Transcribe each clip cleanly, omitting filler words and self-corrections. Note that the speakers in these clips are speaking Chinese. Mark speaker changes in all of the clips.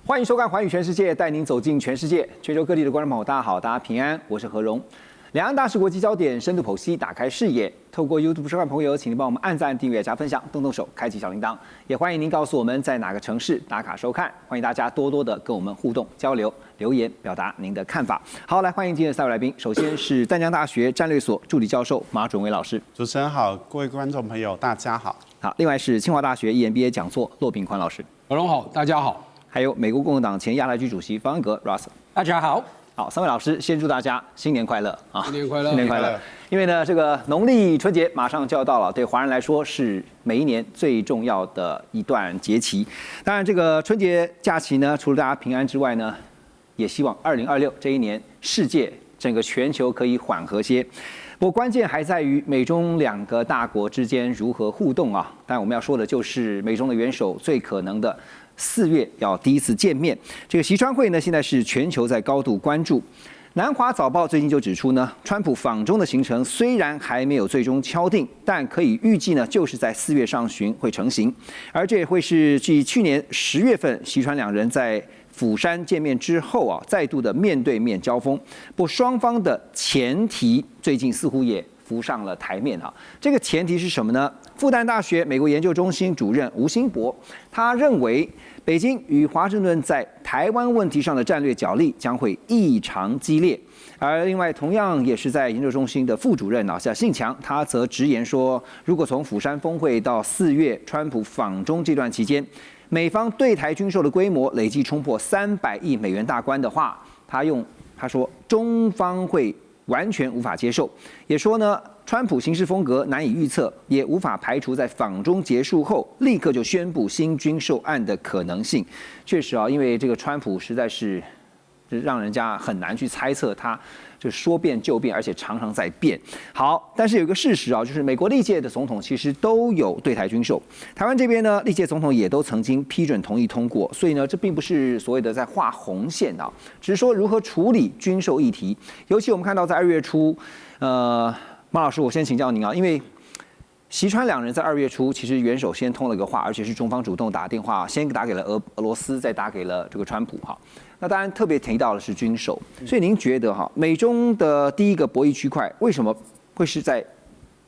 Speaker 1: 欢迎收看《寰宇全世界》，带您走进全世界。全球各地的观众朋友，大家好，大家平安，我是何荣。两岸大事国际焦点，深度剖析，打开视野。透过 YouTube 收看朋友，请您帮我们按赞、订阅、加分享，动动手，开启小铃铛。也欢迎您告诉我们在哪个城市打卡收看。欢迎大家多多的跟我们互动交流，留言表达您的看法。好，来欢迎今天的三位来宾。首先是淡江大学战略所助理教授马准威老师。
Speaker 2: 主持人好，各位观众朋友，大家好。
Speaker 1: 好，另外是清华大学 EMBA 讲座骆秉宽老师。
Speaker 3: 何荣好，大家好。
Speaker 1: 还有美国共和党前亚太区主席方恩格 Russell。
Speaker 3: 大家好。
Speaker 1: 好，三位老师先祝大家新年快乐啊！
Speaker 3: 新年快乐，
Speaker 1: 新年快乐！因为呢，这个农历春节马上就要到了，对华人来说是每一年最重要的一段节期。当然，这个春节假期呢，除了大家平安之外呢，也希望2026这一年世界整个全球可以缓和些。不过关键还在于美中两个大国之间如何互动啊！当然，我们要说的就是美中的元首最可能的4月要第一次见面。这个习川会呢，现在是全球在高度关注。南华早报最近就指出呢，川普访中的行程虽然还没有最终敲定，但可以预计呢，就是在4月上旬会成型。而这也会是继去年10月份习川两人在釜山见面之后啊，再度的面对面交锋。不过双方的前提最近似乎也浮上了台面啊。这个前提是什么呢？复旦大学美国研究中心主任吴兴博，他认为北京与华盛顿在台湾问题上的战略角力将会异常激烈。而另外，同样也是在研究中心的副主任叫信强，他则直言说，如果从釜山峰会到4月川普访中这段期间，美方对台军售的规模累计冲破300亿美元大关的话，他说中方会完全无法接受，也说呢，川普行事风格难以预测，也无法排除在访中结束后立刻就宣布新军售案的可能性。确实啊，因为这个川普实在是让人家很难去猜测他就是说变就变，而且常常在变。好，但是有一个事实啊，就是美国历届的总统其实都有对台军售，台湾这边呢，历届总统也都曾经批准同意通过，所以呢，这并不是所谓的在画红线啊，只是说如何处理军售议题。尤其我们看到在2月初，马老师，我先请教您啊，因为习川两人在2月初其实元首先通了个话，而且是中方主动打电话，先打给了俄罗斯，再打给了这个川普哈。那当然特别提到的是军售，所以您觉得哈，美中的第一个博弈区块为什么会是在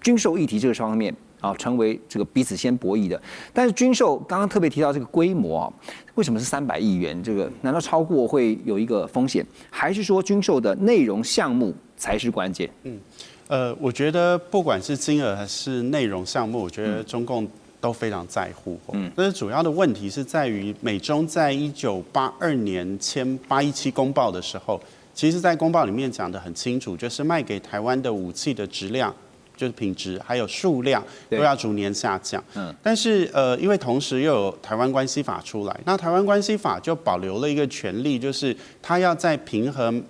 Speaker 1: 军售议题这个方面啊，成为这个彼此先博弈的？但是军售刚刚特别提到这个规模啊，为什么是300亿元？这个难道超过会有一个风险，还是说军售的内容项目才是关键？
Speaker 2: 我觉得不管是金额还是内容项目，我觉得中共都非常在乎。但是主要的问题是在于美中在1982年签817公报的时候，其实在公报里面讲得很清楚，就是卖给台湾的武器的质量，就是品质还有数量都要逐年下降。但是因为同时又有台湾关系法出来，那台湾关系法就保留了一个权利，就是它要在平衡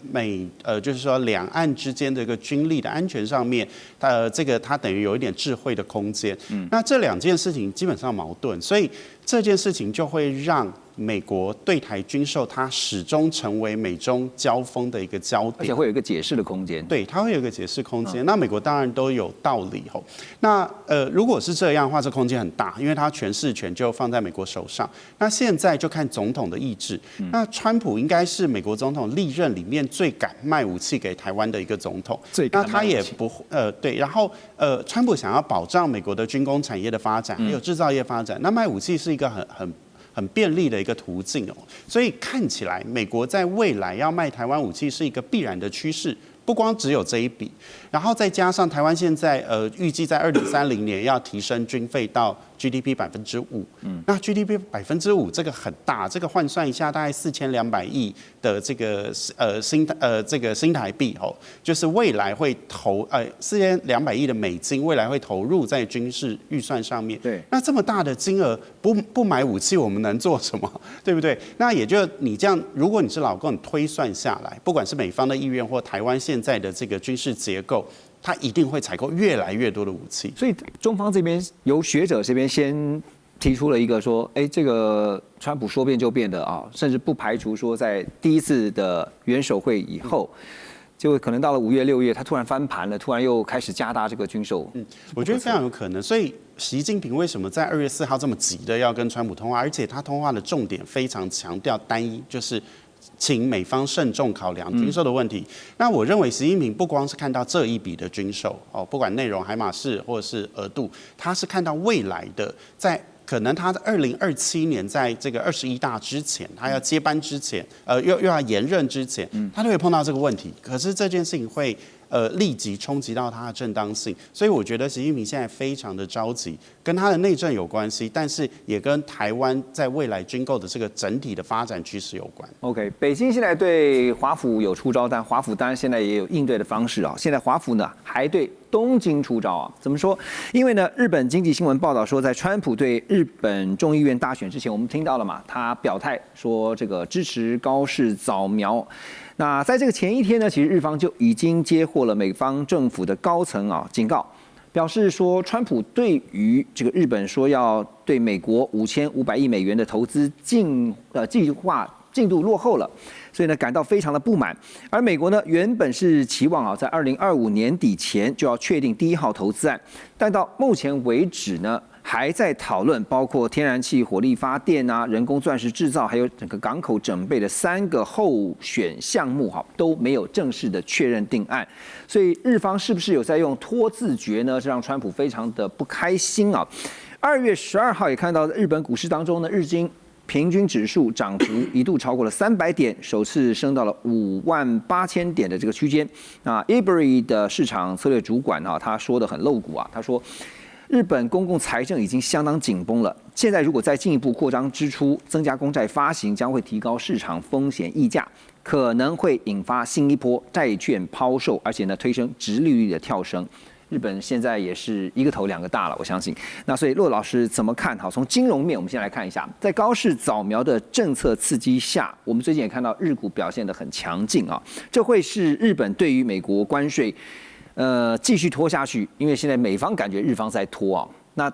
Speaker 2: 就是说两岸之间的一个军力的安全上面，这个它等于有一点智慧的空间。那这两件事情基本上矛盾，所以这件事情就会让美国对台军售，它始终成为美中交锋的一个焦点，
Speaker 1: 而且会有一个解释的空间。
Speaker 2: 对，它会有一个解释空间。那美国当然都有道理吼。那如果是这样的话，这空间很大，因为它诠释权就放在美国手上。那现在就看总统的意志。那川普应该是美国总统历任里面最敢卖武器给台湾的一个总统。那他也不对，然后川普想要保障美国的军工产业的发展，还有制造业发展，那卖武器是一个很便利的一个途径哦，所以看起来美国在未来要卖台湾武器是一个必然的趋势，不光只有这一笔，然后再加上台湾现在预计在2030年要提升军费到GDP 5%，那 GDP 5%这个很大，这个换算一下大概4200亿的这个新台币哦，就是未来会投4200亿的美金，未来会投入在军事预算上面。
Speaker 1: 对，
Speaker 2: 那这么大的金额不买武器，我们能做什么？对不对？那也就你这样，如果你是老共，你推算下来，不管是美方的意愿或台湾现在的这个军事结构，它一定会采购越来越多的武器。
Speaker 1: 所以中方这边由学者这边先提出了一个说，这个川普说变就变的啊，甚至不排除说在第一次的元首会以后，结果可能到了5月、6月，他突然翻盘了，突然又开始加大这个军售。
Speaker 2: 我觉得非常有可能。所以习近平为什么在2月4号这么急的要跟川普通话，而且他通话的重点非常强调单一，就是请美方慎重考量军售的问题。那我认为习近平不光是看到这一笔的军售不管内容、海马式或者是额度，他是看到未来的在。可能他在2027年，在这个21大之前，他要接班之前，又要延任之前，他都会碰到这个问题。可是这件事情会立即冲击到他的正当性，所以我觉得习近平现在非常的着急，跟他的内政有关系，但是也跟台湾在未来军购的这个整体的发展趋势有关。
Speaker 1: OK， 北京现在对华府有出招，但华府当然现在也有应对的方式啊。现在华府呢还对东京出招啊？怎么说？因为呢，日本经济新闻报道说，在川普对日本众议院大选之前，我们听到了嘛，他表态说这个支持高市早苗。那在这个前一天呢，其实日方就已经接获了美方政府的高层警告，表示说，川普对于这个日本说要对美国5500亿美元的投资计划进度落后了，所以呢感到非常的不满。而美国呢原本是期望在2025年底前就要确定第1号投资案，但到目前为止呢还在讨论包括天然气、火力发电人工钻石制造，还有整个港口整备的3个候选项目都没有正式的确认定案。所以日方是不是有在用拖字诀呢？这让川普非常的不开心啊。2月12号也看到日本股市当中呢，日经平均指数涨幅一度超过了300点，首次升到了58000点的这个区间。那 Ebury 的市场策略主管他说的很露骨他说日本公共财政已经相当紧绷了，现在如果再进一步扩张支出、增加公债发行，将会提高市场风险溢价，可能会引发新一波债券抛售，而且呢推升殖利率的跳升。日本现在也是一个头2个大了，我相信。那所以骆老师怎么看？好，从金融面，我们先来看一下，在高市早苗的政策刺激下，我们最近也看到日股表现得很强劲这会是日本对于美国关税继续拖下去，因为现在美方感觉日方在拖那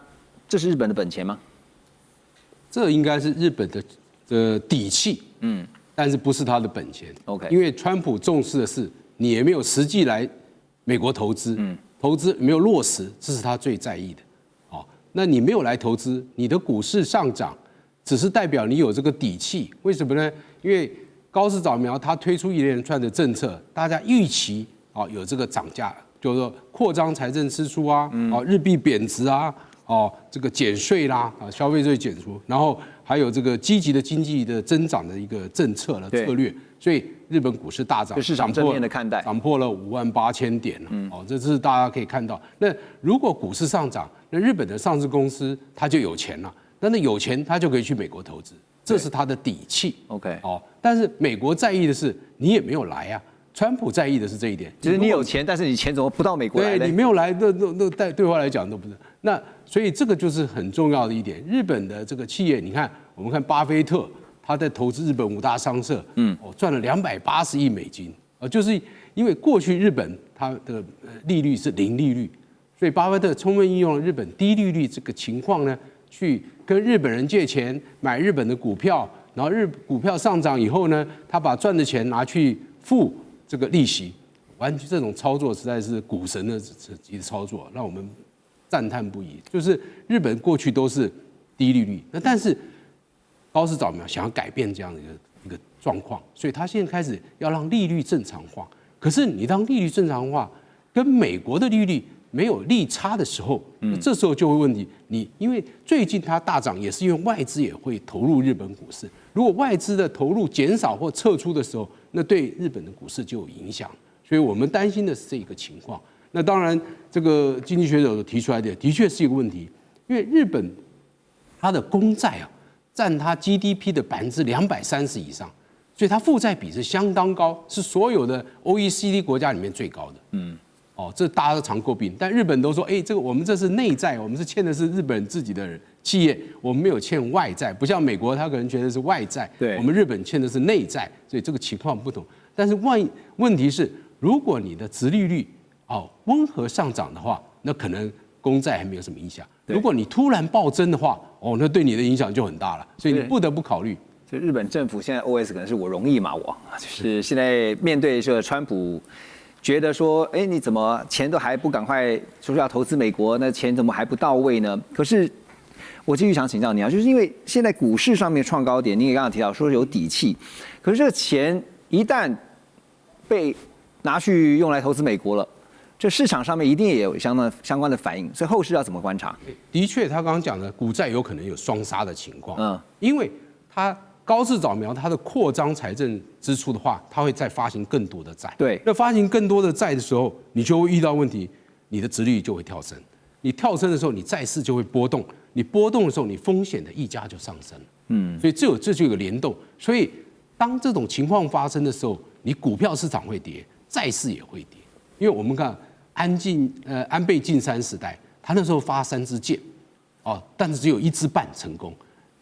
Speaker 1: 这是日本的本钱吗？
Speaker 3: 这应该是日本的底气，但是不是他的本钱。
Speaker 1: OK，
Speaker 3: 因为川普重视的是你也没有实际来美国投资，投资没有落实，这是他最在意的。那你没有来投资，你的股市上涨，只是代表你有这个底气。为什么呢？因为高市早苗他推出一连串的政策，大家预期有这个涨价，就是说扩张财政支出日币贬值这个减税啦消费税减除，然后还有这个积极的经济的增长的一个政策的策略，所以日本股市大涨，
Speaker 1: 市场正面的看待，
Speaker 3: 涨破了58000点了。这是大家可以看到。那如果股市上涨，那日本的上市公司它就有钱了，那有钱它就可以去美国投资，这是它的底气。
Speaker 1: OK，
Speaker 3: 但是美国在意的是你也没有来川普在意的是这一点，
Speaker 1: 就是你有钱，但是你钱怎么不到美国来呢？
Speaker 3: 对，你没有来，那对我来讲都不是。那所以这个就是很重要的一点。日本的这个企业，你看，我们看巴菲特，他在投资日本5大商社，赚了280亿美金，就是因为过去日本它的利率是零利率，所以巴菲特充分应用了日本低利率这个情况呢，去跟日本人借钱买日本的股票，然后股票上涨以后呢，他把赚的钱拿去付这个利息，完全这种操作实在是股神的级的操作，让我们赞叹不已。就是日本过去都是低利率，但是高市早苗想要改变这样的一个状况，所以他现在开始要让利率正常化。可是你当利率正常化跟美国的利率没有利差的时候，这时候就会问题。因为最近它大涨，也是因为外资也会投入日本股市。如果外资的投入减少或撤出的时候，那对日本的股市就有影响。所以我们担心的是这一个情况。那当然，这个经济学者提出来的的确是一个问题，因为日本它的公债占它 GDP 的230%以上，所以它负债比是相当高，是所有的 OECD 国家里面最高的。这大家都常诟病，但日本都说，这个我们这是内债，我们是欠的是日本自己的企业，我们没有欠外债，不像美国，他可能觉得是外债，
Speaker 1: 对，
Speaker 3: 我们日本欠的是内债，所以这个情况不同。但是问题是，如果你的殖利率温和上涨的话，那可能公债还没有什么影响。如果你突然暴增的话，那对你的影响就很大了，所以你不得不考虑。
Speaker 1: 就日本政府现在 OS 可能是我容易嘛，就是现在面对这个川普，觉得说，哎，你怎么钱都还不赶快说要投资美国，那钱怎么还不到位呢？可是我继续想请教你啊，就是因为现在股市上面创高点，你也刚刚提到说有底气，可是这个钱一旦被拿去用来投资美国了，这市场上面一定也有相关的反应，所以后市要怎么观察？
Speaker 3: 的确，他刚刚讲的股债有可能有双杀的情况，因为它高市早苗它的扩张财政支出的话，它会再发行更多的债。
Speaker 1: 对，
Speaker 3: 那发行更多的债的时候，你就会遇到问题，你的殖利率就会跳升。你跳升的时候，你债市就会波动，你波动的时候，你风险的溢价就上升。所以这就有个联动。所以当这种情况发生的时候，你股票市场会跌，债市也会跌。因为我们看安倍晋三时代，他那时候发3支箭，但是只有1支半成功。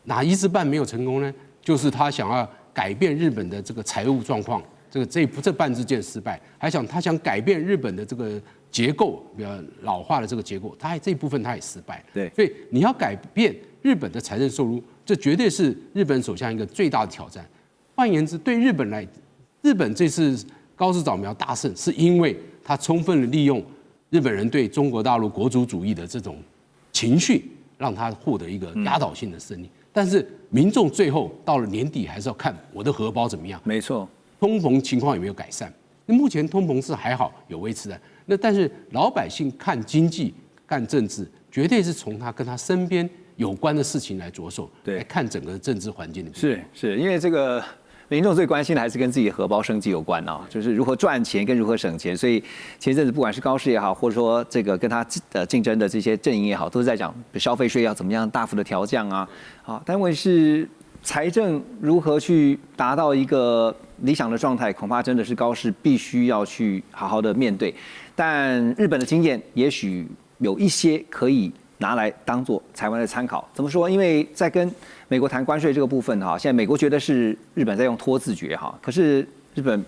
Speaker 3: 哪1支半没有成功呢？就是他想要改变日本的这个财务状况，这半支箭失败，他想改变日本的这个结构，比较老化的这个结构，这一部分他也失败。
Speaker 1: 对，
Speaker 3: 所以你要改变日本的财政收入，这绝对是日本首相一个最大的挑战。换言之，对日本这次高市早苗大胜，是因为他充分的利用日本人对中国大陆国族主义的这种情绪，让他获得一个压倒性的胜利。但是民众最后到了年底，还是要看我的荷包怎么样。
Speaker 1: 没错，
Speaker 3: 通膨情况有没有改善？那目前通膨是还好，有维持的。那但是老百姓看经济、看政治，绝对是从他跟他身边有关的事情来着手，来看整个政治环境的。
Speaker 1: 是因为这个民众最关心的还是跟自己的荷包生计有关啊，就是如何赚钱跟如何省钱。所以前一阵子不管是高市也好，或者说这个跟他竞争的这些阵营也好，都是在讲消费税要怎么样大幅的调降啊。但问题是财政如何去达到一个理想的状态，恐怕真的是高市必须要去好好的面对。但日本的经验也许有一些可以拿来当做台湾的参考。怎么说？因为在跟美国谈关税这个部分哈，现在美国觉得是日本在用拖字诀哈，可是日本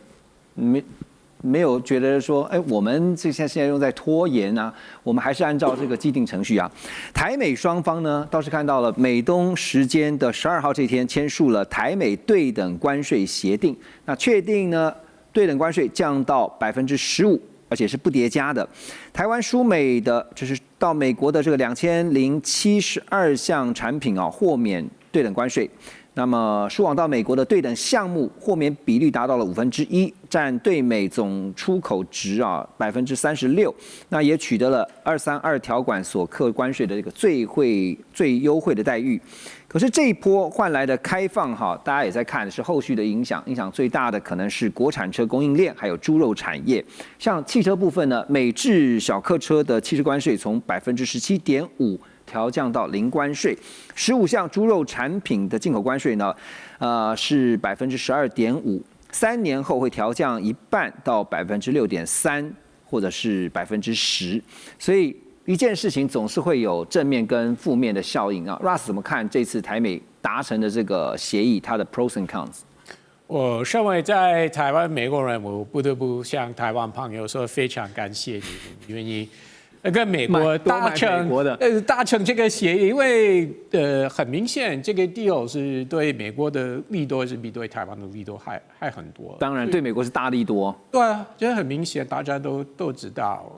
Speaker 1: 没有觉得说，哎，我们现在用在拖延啊，我们还是按照这个既定程序啊。台美双方呢，倒是看到了美东时间的12号这天签署了台美对等关税协定，那确定呢对等关税降到15%。而且是不叠加的。台湾输美的，就是到美国的这个2072项产品啊，豁免对等关税。那么输往到美国的对等项目豁免比率达到了1/5，占对美总出口值36%。那也取得了232条款所课关税的这个最优惠的待遇。可是这一波换来的开放大家也在看是后续的影响最大的可能是国产车供应链还有猪肉产业。像汽车部分呢，美制小客车的汽车关税从17.5%调降到0关税，15项猪肉产品的进口关税呢，是12.5%，3年后会调降一半到6.3%或者是10%，所以一件事情总是会有正面跟负面的效应啊。Russ 怎么看这次台美达成的这个协议，它的 pros and cons？
Speaker 4: 我身为在台湾美国人，我不得不向台湾朋友说非常感谢你愿意跟美国达成这个协议，因为很明显这个 deal 是对美国的利多是比对台湾的利多还很多。
Speaker 1: 当然对美国是大利多。
Speaker 4: 对啊，这很明显，大家都知道。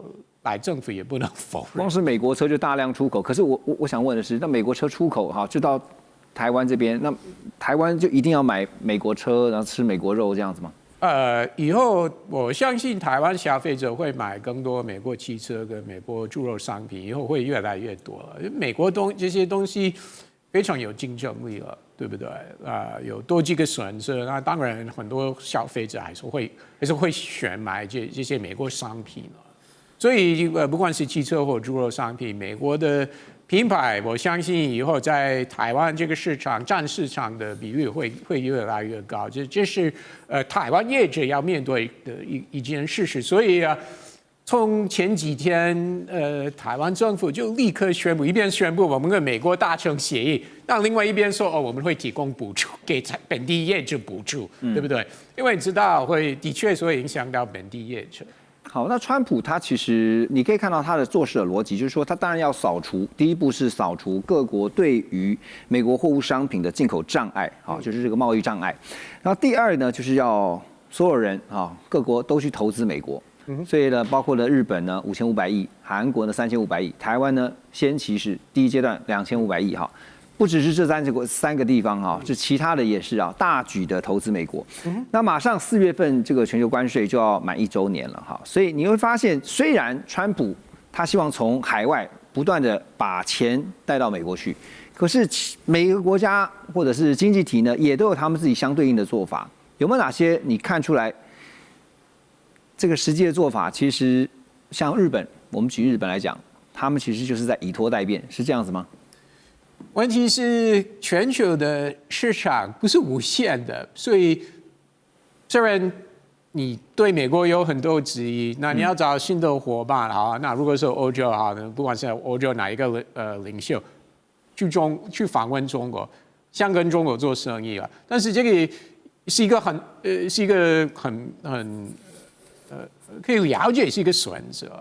Speaker 4: 来政府也不能否认，
Speaker 1: 光是美国车就大量出口。可是我想问的是，那美国车出口就到台湾这边，那台湾就一定要买美国车，然后吃美国肉这样子吗？
Speaker 4: 以后我相信台湾消费者会买更多美国汽车跟美国猪肉商品，以后会越来越多了。美国这些东西非常有竞争力了，对不对？有多几个选择，那当然很多消费者还是会选买这些美国商品了。所以不管是汽车或猪肉商品，美国的品牌，我相信以后在台湾这个市场占市场的比率会越来越高。这是台湾业者要面对的一件事实。所以从前几天台湾政府就立刻宣布，一边宣布我们跟美国达成协议，那另外一边说我们会提供补助给本地业者补助，对不对？因为你知道的确会影响到本地业者。
Speaker 1: 好，那川普他其实你可以看到他的做事的逻辑，就是说他当然要扫除，第一步是扫除各国对于美国货物商品的进口障碍，好，就是这个贸易障碍。然后第二呢，就是要所有人啊，各国都去投资美国。所以呢，包括了日本呢5500亿，韩国呢3500亿，台湾呢先期是第一阶段2500亿哈。不只是这三个地方哈，这其他的也是啊，大举的投资美国。那马上4月份这个全球关税就要满1周年了哈，所以你会发现，虽然川普他希望从海外不断的把钱带到美国去，可是每个国家或者是经济体呢，也都有他们自己相对应的做法。有没有哪些你看出来？这个实际的做法，其实像日本，我们举日本来讲，他们其实就是在以拖代变，是这样子吗？
Speaker 4: 问题是全球的市场不是无限的，所以虽然你对美国有很多质疑，那你要找新的伙伴啊。那如果是欧洲啊，不管是欧洲哪一个领袖去访问中国，想跟中国做生意啊，但是这个是一个可以了解是一个选择，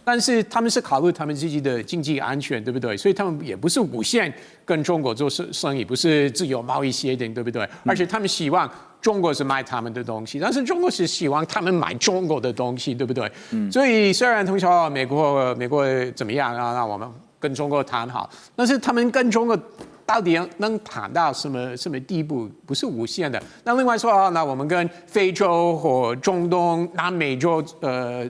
Speaker 4: 但是他们是考虑他们自己的经济安全，对不对？所以他们也不是无限跟中国做生意，不是自由贸易协定，对不对？而且他们希望中国是买他们的东西，但是中国是希望他们买中国的东西，对不对？所以虽然通常美国怎么样啊，那我们跟中国谈好，但是他们跟中国到底能谈到什么地步？不是无限的。那另外说，那我们跟非洲或中东、南美洲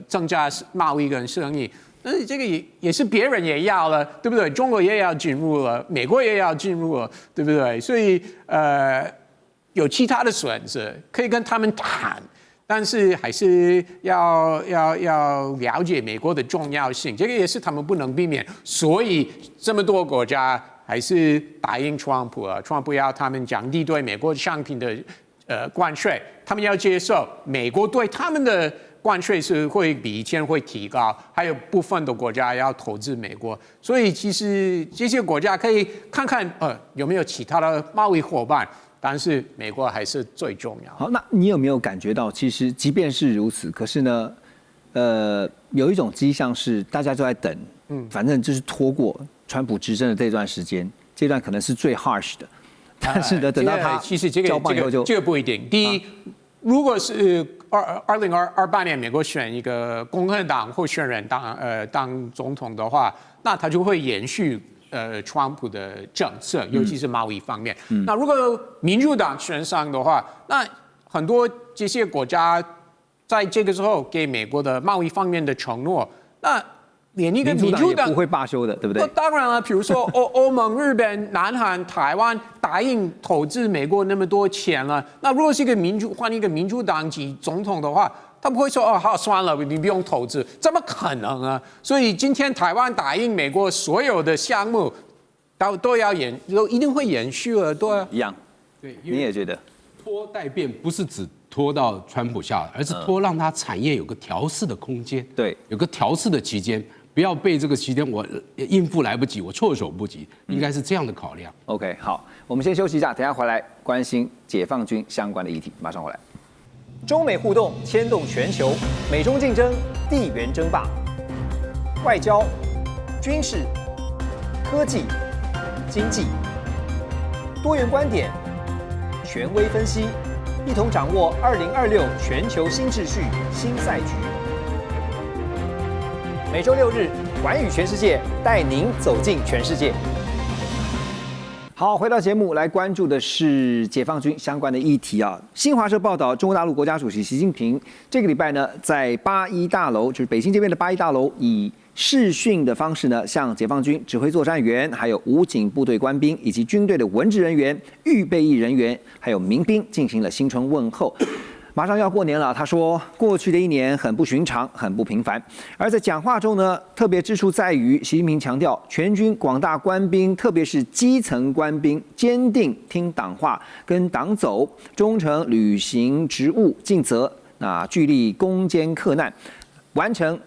Speaker 4: 增加贸易跟生意，但是这个也是别人也要了，对不对？中国也要进入了，美国也要进入了，对不对？所以有其他的选择可以跟他们谈，但是还是要了解美国的重要性，这个也是他们不能避免。所以这么多国家还是答应川普啊，川普要他们降低对美国商品的关税，他们要接受美国对他们的关税是会比以前会提高，还有部分的国家要投资美国，所以其实这些国家可以看看有没有其他的贸易伙伴，但是美国还是最重要。
Speaker 1: 好，那你有没有感觉到，其实即便是如此，可是呢，有一种迹象是大家都在等，反正就是拖过川普执政的这段时间，这段可能是最 harsh 的，但是呢，等到他
Speaker 4: 其实这个不一定。第一，如果是2028年美国选一个共和党候选人当总统的话，那他就会延续川普的政策，尤其是贸易方面。那如果民主党选上的话，那很多这些国家在这个时候给美国的贸易方面的承诺，那连一个民主党
Speaker 1: 也不会罢休的，对不对？
Speaker 4: 当然了，比如说欧盟、日本、南韩、台湾答应投资美国那么多钱了，那如果是换一个民主党籍总统的话，他不会说好算了，你不用投资，怎么可能啊？所以今天台湾答应美国所有的项目都一定会延续了，对啊，
Speaker 1: 一样。对，你也觉得
Speaker 3: 拖代变不是只拖到川普下来，而是拖让他产业有个调试的空间，
Speaker 1: 对，
Speaker 3: 有个调试的期间。不要被这个期间我应付来不及，我措手不及，应该是这样的考量。
Speaker 1: OK， 好，我们先休息一下，等一下回来关心解放军相关的议题，马上回来。中美互动牵动全球，美中竞争，地缘争霸，外交、军事、科技、经济，多元观点，权威分析，一同掌握2026全球新秩序、新赛局。每周6日，寰宇全世界带您走进全世界。好，回到节目来关注的是解放军相关的议题啊。新华社报道，中国大陆国家主席习近平这个礼拜呢，在8·1大楼，就是北京这边的8·1大楼，以视讯的方式呢，向解放军指挥作战员、还有武警部队官兵以及军队的文职人员、预备役人员，还有民兵进行了新春问候。马上要过年了，他说过去的1年很不寻常，很不平凡。而在讲话中呢，特别之处在于，习近平强调，全军广大官兵，特别是基层官兵，坚定听党话，跟党走，忠诚履行职务，尽责，聚力攻坚克难，完成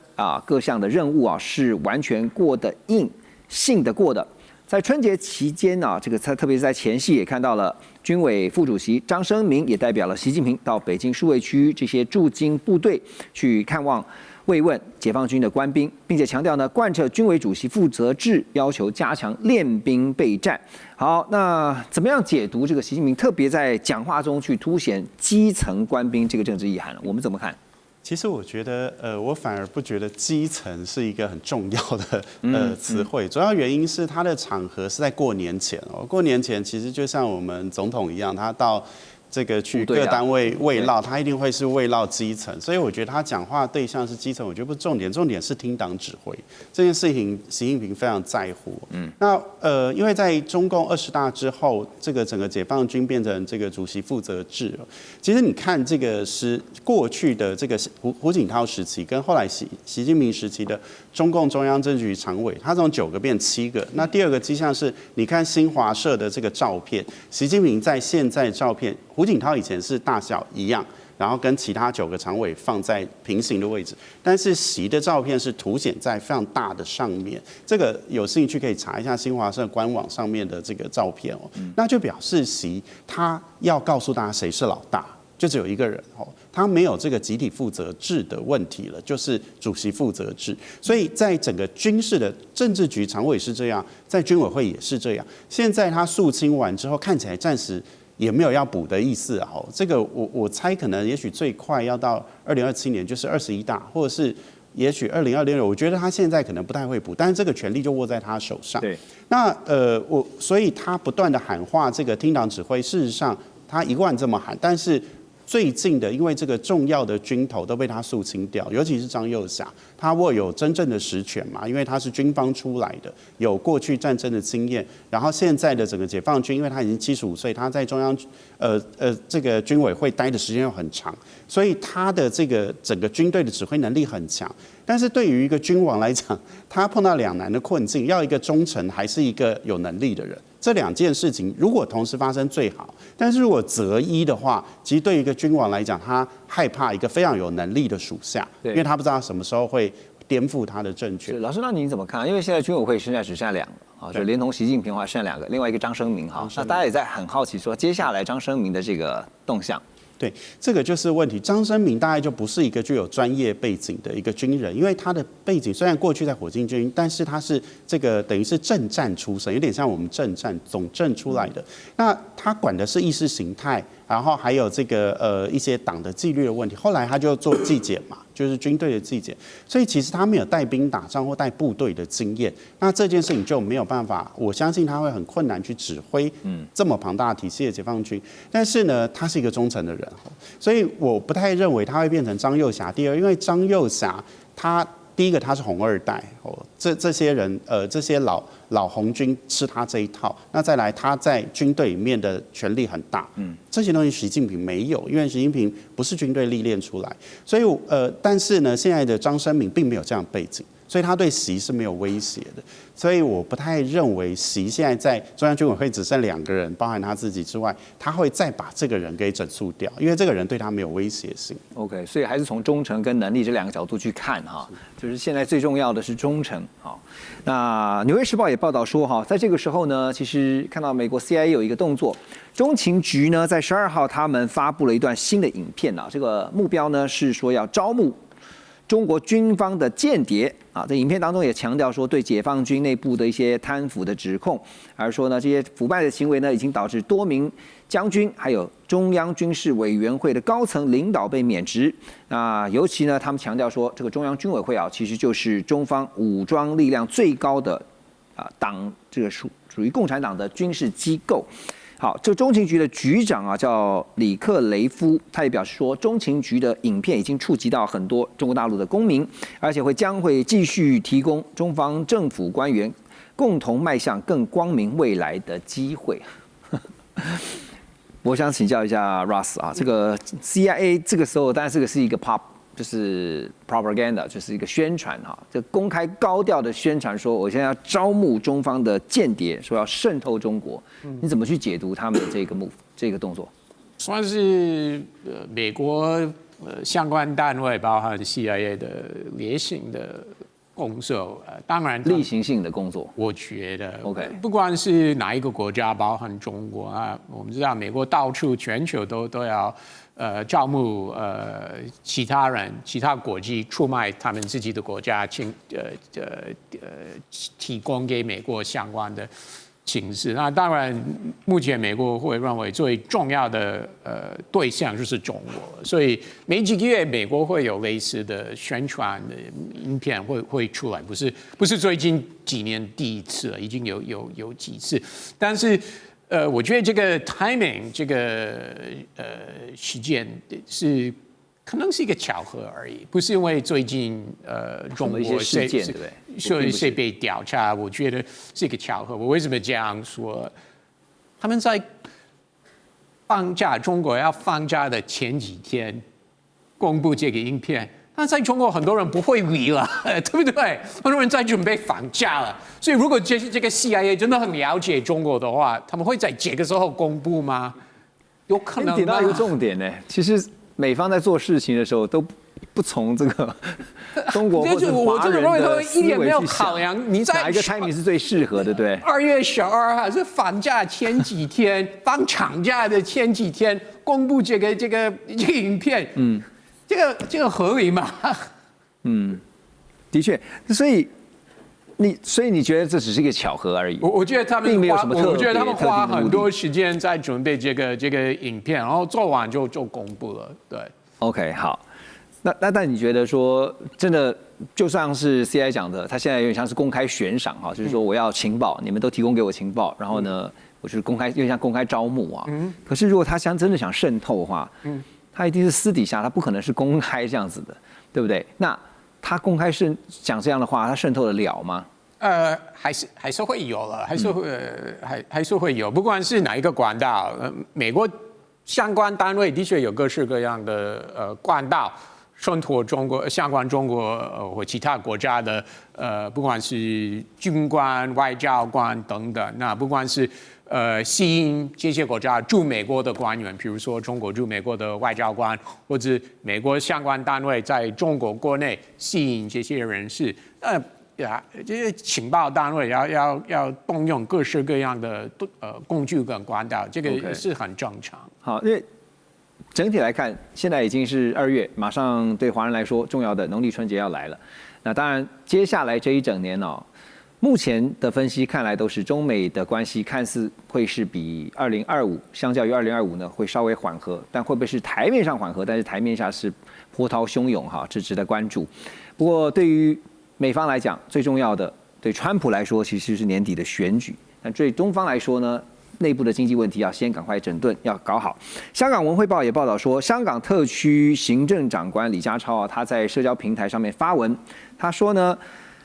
Speaker 1: 各项的任务是完全过得硬，信得过的。在春节期间这个特别是在前夕也看到了军委副主席张生明也代表了习近平到北京戍卫区这些驻京部队去看望慰问解放军的官兵，并且强调呢，贯彻军委主席负责制，要求加强练兵备战。好，那怎么样解读这个习近平特别在讲话中去凸显基层官兵这个政治意涵呢？我们怎么看？
Speaker 2: 其实我觉得，我反而不觉得基层是一个很重要的词汇，主要原因是它的场合是在过年前哦。过年前其实就像我们总统一样，他到这个去各单位慰劳，他一定会是慰劳基层，所以我觉得他讲话对象是基层，我觉得不是重点，重点是听党指挥这件事情，习近平非常在乎。那因为在中共20大之后，这个整个解放军变成这个主席负责制，其实你看这个是过去的这个胡锦涛时期，跟后来习近平时期的中共中央政治局常委，他从9个变7个。那第二个迹象是，你看新华社的这个照片，习近平在现在照片。胡锦涛以前是大小一样，然后跟其他9个常委放在平行的位置，但是习的照片是凸显在非常大的上面。这个有兴趣可以查一下新华社官网上面的这个照片哦，那就表示习他要告诉大家谁是老大，就只有一个人哦，他没有这个集体负责制的问题了，就是主席负责制。所以在整个军事的政治局常委是这样，在军委会也是这样。现在他肃清完之后，看起来暂时也没有要补的意思啊。这个我猜可能也许最快要到2027年，就是21大，或者是也许2026年。我觉得他现在可能不太会补，但是这个权力就握在他手上。
Speaker 1: 对，
Speaker 2: 那所以他不断的喊话这个听党指挥，事实上他一贯这么喊，但是最近的因为这个重要的军头都被他肃清掉，尤其是张又侠，他握有真正的实权嘛，因为他是军方出来的，有过去战争的经验，然后现在的整个解放军，因为他已经75岁，他在中央这个军委会待的时间又很长，所以他的这个整个军队的指挥能力很强。但是对于一个君王来讲，他碰到两难的困境，要一个忠诚还是一个有能力的人，这2件事情如果同时发生最好，但是如果择一的话，其实对于一个君王来讲，他害怕一个非常有能力的属下，因为他不知道什么时候会颠覆他的政权。
Speaker 1: 老师，那您怎么看？因为现在军委会现在只剩下2个啊，就连同习近平的话剩下2个，另外一个张生明哈，那大家也在很好奇说，接下来张生明的这个动向。
Speaker 2: 对，这个就是问题。张生明大概就不是一个具有专业背景的一个军人，因为他的背景虽然过去在火箭军，但是他是这个等于是政战出身，有点像我们政战总政出来的。那他管的是意识形态，然后还有这个一些党的纪律的问题。后来他就做纪检嘛，就是军队的纪检，所以其实他没有带兵打仗或带部队的经验。那这件事情就没有办法，我相信他会很困难去指挥这么庞大的体系的解放军。但是呢，他是一个忠诚的人。所以我不太认为他会变成张又侠第2，因为张又侠他第一个他是红2代哦，这些人这些老红军吃他这一套，那再来他在军队里面的权力很大，这些东西习近平没有，因为习近平不是军队历练出来，所以但是呢，现在的张生明并没有这样背景。所以他对习是没有威胁的，所以我不太认为习现在在中央军委会只剩2个人，包含他自己之外，他会再把这个人给整肃掉，因为这个人对他没有威胁性。
Speaker 1: OK， 所以还是从忠诚跟能力这2个角度去看哈，就是现在最重要的是忠诚。好，那《纽约时报》也报道说哈，在这个时候呢，其实看到美国 CIA 有一个动作，中情局呢在12号他们发布了一段新的影片啊，这个目标呢是说要招募中国军方的间谍啊，在影片当中也强调说，对解放军内部的一些贪腐的指控，而说呢，这些腐败的行为呢，已经导致多名将军还有中央军事委员会的高层领导被免职。那尤其呢，他们强调说，这个中央军委会啊，其实就是中方武装力量最高的党，这个属于共产党的军事机构。好，这个中情局的局长啊叫里克雷夫，他也表示说，中情局的影片已经触及到很多中国大陆的公民，而且将会继续提供中方政府官员共同迈向更光明未来的机会。我想请教一下 Russ 啊，这个 CIA 这个时候当然这个是一个 就是 propaganda， 就是一个宣传哈，这公开高调的宣传说，我现在要招募中方的间谍，说要渗透中国，你怎么去解读他们的这个动作？
Speaker 4: 算是美国相关单位，包含 CIA 的例行的工作，当然
Speaker 1: 例行性的工作，
Speaker 4: 我觉得
Speaker 1: OK，
Speaker 4: 不管是哪一个国家，包含中国啊，我们知道美国到处全球都要招募其他人、其他国际出卖他们自己的国家，提供给美国相关的情势。那当然，目前美国会认为最重要的对象就是中国，所以每几个月美国会有类似的宣传的影片会出来，不是最近几年第一次了，已经有几次，但是。我觉得这个 timing 这个时间可能是一个巧合而已，不是因为最近中国
Speaker 1: 一些事件对不对？
Speaker 4: 所以谁被调查，我觉得是一个巧合。我为什么这样说？他们在放假，中国要放假的前几天公布这个影片。那在中国很多人不会理了，对不对？很多人在准备放假了，所以如果这个 CIA 真的很了解中国的话，他们会在这个时候公布吗？有可能吗？
Speaker 1: 点到一个重点呢，其实美方在做事情的时候都不从这个中国或者华人的思维去想，你在哪一个 timing 是最适合的？对
Speaker 4: ，2月12号是放假前几天，放长假的前几天公布这个影片，这个合理吗？
Speaker 1: 的确，所以你觉得这只是一个巧合而已？
Speaker 4: 我觉得他们
Speaker 1: 并没有什么特别，
Speaker 4: 我觉得他们花很多时间在准备这个影片，然后做完就公布了。对
Speaker 1: ，OK， 好。但你觉得说真的，就像是 CIA 讲的，他现在有点像是公开悬赏哈，就是说我要情报，你们都提供给我情报，然后呢，我就是公开，有点像公开招募啊。可是如果他真的想渗透的话，他一定是私底下，他不可能是公开这样子的，对不对？那他公开讲这样的话，他渗透得了吗？
Speaker 4: 还是会有了，还是会有，不管是哪一个管道，美国相关单位的确有各式各样的管道渗透相关中国或其他国家的不管是军官、外交官等等，那不管是吸引这些国家驻美国的官员，比如说中国驻美国的外交官，或者美国相关单位在中国国内吸引这些人士，这些情报单位要动用各式各样的工具跟管道，这个是很正常。
Speaker 1: 好，因为整体来看，现在已经是2月，马上对华人来说重要的农历春节要来了。那当然，接下来这一整年目前的分析看来都是中美的关系看似会是比2025相较于2025呢会稍微缓和，但会不会是台面上缓和，但是台面下是波涛汹涌这值得关注。不过对于美方来讲，最重要的对川普来说其实是年底的选举，但对中方来说呢，内部的经济问题要先赶快整顿，要搞好。香港文汇报也报道说，香港特区行政长官李家超他在社交平台上面发文，他说呢，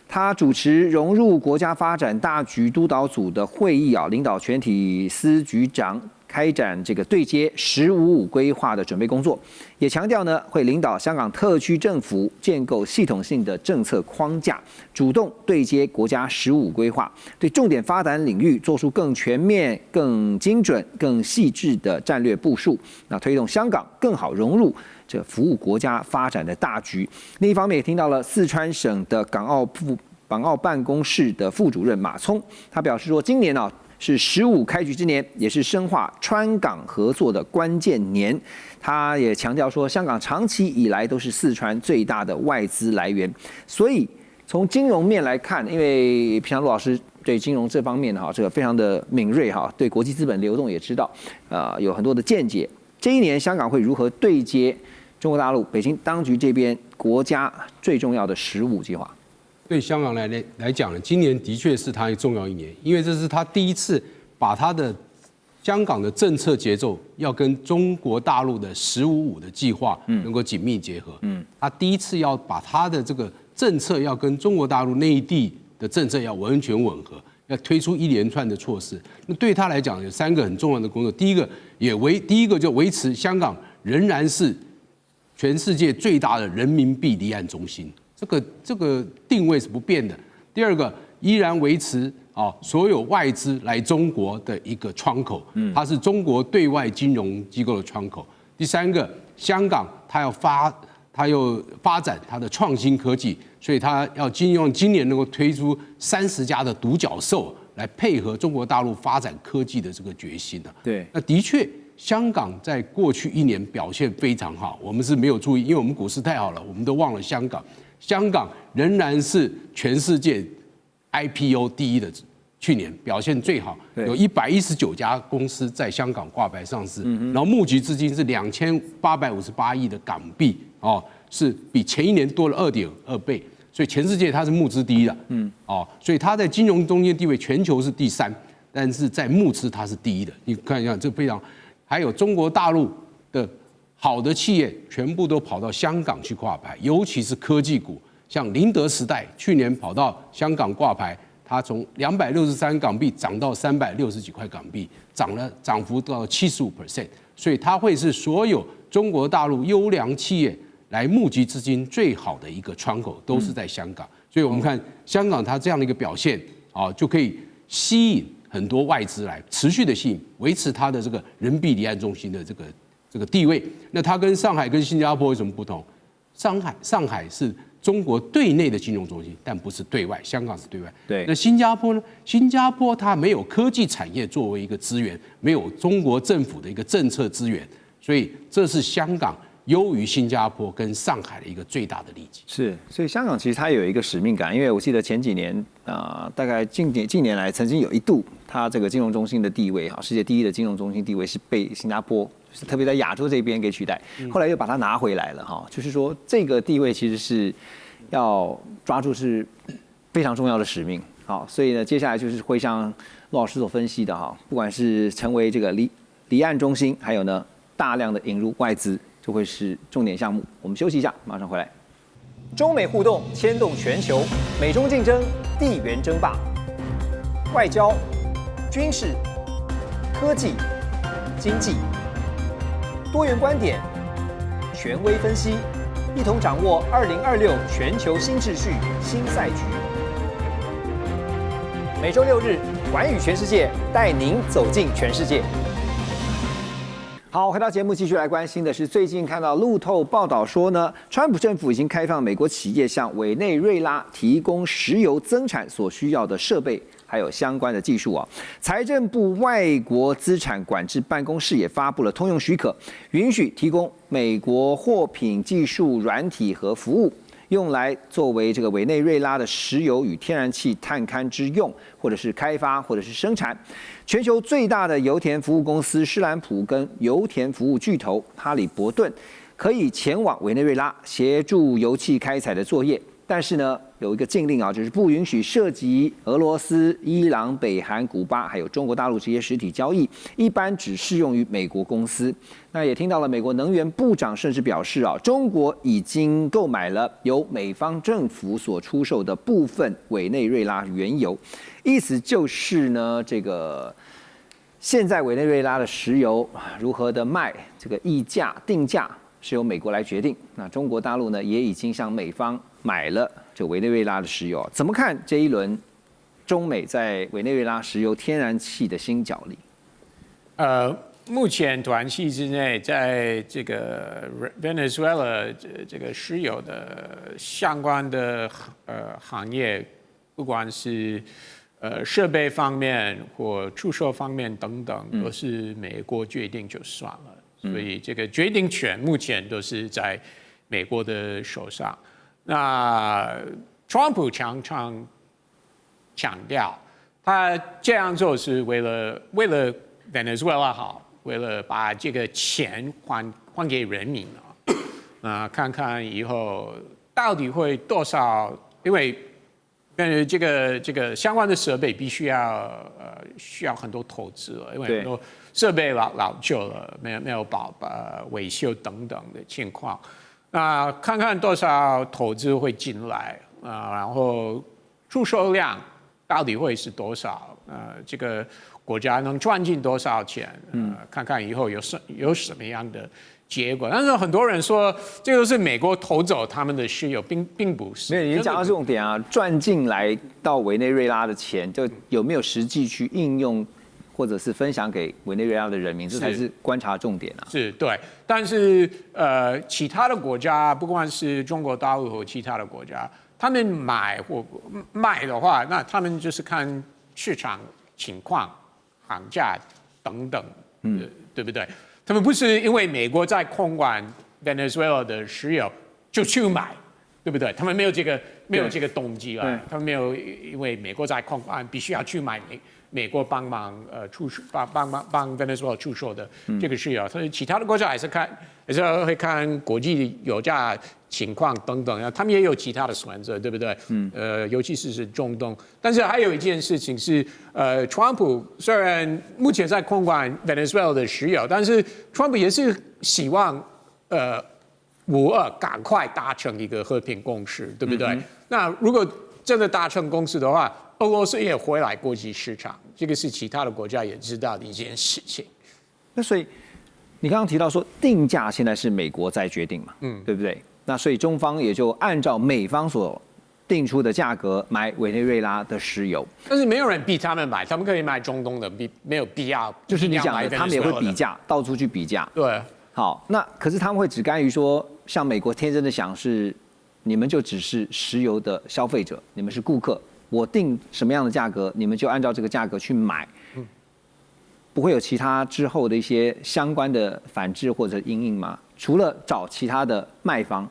Speaker 1: 他主持融入国家发展大局督导组的会议领导全体司局长开展这个对接“15+5”规划的准备工作，也强调呢会领导香港特区政府建构系统性的政策框架，主动对接国家“15+5”规划，对重点发展领域做出更全面、更精准、更细致的战略部署，那推动香港更好融入这服务国家发展的大局。另一方面，也听到了四川省的港澳办公室的副主任马聪，他表示说，今年是15开局之年，也是深化川港合作的关键年。他也强调说，香港长期以来都是四川最大的外资来源，所以从金融面来看，因为平常陆老师对金融这方面这个非常的敏锐对国际资本流动也知道，有很多的见解。这一年香港会如何对接中国大陆、北京当局这边国家最重要的“15+5”计划？
Speaker 3: 对香港来讲呢，今年的确是它重要一年，因为这是它第一次把它的香港的政策节奏要跟中国大陆的“15+5”的计划能够紧密结合。它第一次要把它的这个政策要跟中国大陆内地的政策要完全吻合，要推出一连串的措施。那对他来讲有3个很重要的工作，第一个就维持香港仍然是全世界最大的人民币离岸中心。这个定位是不变的。第二个，依然维持所有外资来中国的一个窗口，它是中国对外金融机构的窗口。第三个，香港它要它又发展它的创新科技，所以它要用今年能够推出30家的独角兽来配合中国大陆发展科技的这个决心啊。
Speaker 1: 对，
Speaker 3: 那的确，香港在过去1年表现非常好，我们是没有注意，因为我们股市太好了，我们都忘了香港。香港仍然是全世界 IPO 第一的。去年表现最好，有119家公司在香港挂牌上市，然后募集资金是2858亿的港币，哦，是比前一年多了2.2倍，所以全世界它是募资第一的，所以它在金融中间地位全球是第3，但是在募资它是第一的。你看一下，这非常，还有中国大陆的好的企业全部都跑到香港去挂牌，尤其是科技股，像宁德时代去年跑到香港挂牌。它从263港币涨到360几块港币，涨幅到75%，所以它会是所有中国大陆优良企业来募集资金最好的一个窗口，都是在香港。所以我们看香港它这样的一个表现啊，就可以吸引很多外资来持续的吸引，维持它的这个人民币离岸中心的这个地位。那它跟上海跟新加坡有什么不同？上海是中国对内的金融中心，但不是对外，香港是对外。
Speaker 1: 对，
Speaker 3: 那新加坡呢？新加坡它没有科技产业作为一个资源，没有中国政府的一个政策资源，所以这是香港优于新加坡跟上海的一个最大的利基。
Speaker 1: 是，所以香港其实它有一个使命感，因为我记得前几年大概近年来曾经有一度，它这个金融中心的地位世界第一的金融中心地位是被新加坡，特别在亚洲这边给取代，后来又把它拿回来了就是说这个地位其实是要抓住是非常重要的使命。好，所以呢，接下来就是会像陆老师所分析的不管是成为这个离岸中心，还有呢大量的引入外资，就会是重点项目。我们休息一下，马上回来。中美互动牵动全球，美中竞争，地缘争霸，外交、军事、科技、经济，多元观点，权威分析，一同掌握2026全球新秩序、新赛局。每周6日，寰宇全世界带您走进全世界。好，回到节目，继续来关心的是，最近看到路透报道说呢，川普政府已经开放美国企业向委内瑞拉提供石油增产所需要的设备，还有相关的技术财政部外国资产管制办公室也发布了通用许可，允许提供美国货品、技术、软体和服务，用来作为这个委内瑞拉的石油与天然气探勘之用，或者是开发，或者是生产。全球最大的油田服务公司施兰普跟油田服务巨头哈里伯顿可以前往委内瑞拉协助油气开采的作业，但是呢，有一个禁令就是不允许涉及俄罗斯、伊朗、北韩、古巴还有中国大陆这些实体交易，一般只适用于美国公司。那也听到了美国能源部长甚至表示中国已经购买了由美方政府所出售的部分委内瑞拉原油，意思就是呢，这个现在委内瑞拉的石油如何的卖，这个议价定价是由美国来决定。那中国大陆呢，也已经向美方买了这委内瑞拉的石油。怎么看这一轮中美在委内瑞拉石油、天然气的新角力？
Speaker 4: 目前短期之内，在这个 Venezuela 这个石油的相关的行业，不管是设备方面或出售方面等等，都是美国决定就算了。所以这个决定权目前都是在美国的手上。那川普常常强调，他这样做是为了 Venezuela 好，为了把这个钱还给人民看看以后到底会多少，因为这个相关的设备必须需要很多投资了，因为很多设备老旧了，没有维修等等的情况。那看看多少投资会进来然后出售量到底会是多少？这个国家能赚进多少钱？看看以后有什么样的结果。但是很多人说，这都是美国偷走他们的石油，并不是。
Speaker 1: 没有，你讲到这种点赚进来到委内瑞拉的钱，就有没有实际去应用或者是分享给委内瑞拉的人民，这才是观察重点啊。
Speaker 4: 是对，但是其他的国家，不管是中国大陆或其他的国家，他们买或卖的话，那他们就是看市场情况、行价等等，对不对？他们不是因为美国在控管 Venezuela 的石油就去买，对不对？他们没有这个动机啊，他们没有因为美国在控管必须要去买美国帮忙帮 Venezuela 出售的这个石油，所以其他的国家还是会看国际油价情况等等，他们也有其他的选择，对不对？尤其是中东。但是还有一件事情是，川普虽然目前在控管 Venezuela 的石油，但是川普也是希望5·2赶快达成一个和平共识，对不对？那如果真的达成共识的话，俄罗斯也回来国际市场，这个是其他的国家也知道的一件事情。
Speaker 1: 那所以你刚刚提到说定价现在是美国在决定嘛，对不对？那所以中方也就按照美方所定出的价格买委内瑞拉的石油。
Speaker 4: 但是没有人逼他们买，他们可以买中东的，没有必要。
Speaker 1: 就是你讲的，他们也会比价，到处去比价。
Speaker 4: 对。
Speaker 1: 好，那可是他们会只甘于说，像美国天真的想是，你们就只是石油的消费者，你们是顾客，我定什么样的价格，你们就按照这个价格去买，不会有其他之后的一些相关的反制或者因应吗？除了找其他的卖方，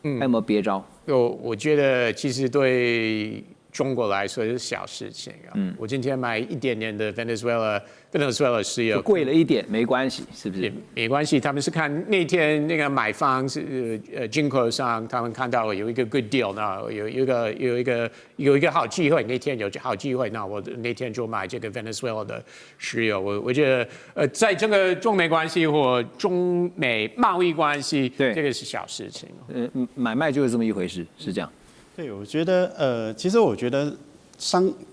Speaker 1: 还有没有别招？
Speaker 4: 我觉得其实对中国来说是小事情啊。我今天买一点点的 Venezuela 石油，
Speaker 1: 贵了一点没关系，是不是？
Speaker 4: 没关系，他们是看那天那个买方是进口商，他们看到有一个 good deal， 那有一个好机会，那天有好机会，那我那天就买这个 Venezuela 的石油。我觉得在这个中美关系或中美贸易关系，
Speaker 1: 对，
Speaker 4: 这个是小事情。
Speaker 1: 买卖就是这么一回事，是这样。
Speaker 2: 对，我觉得其实我觉得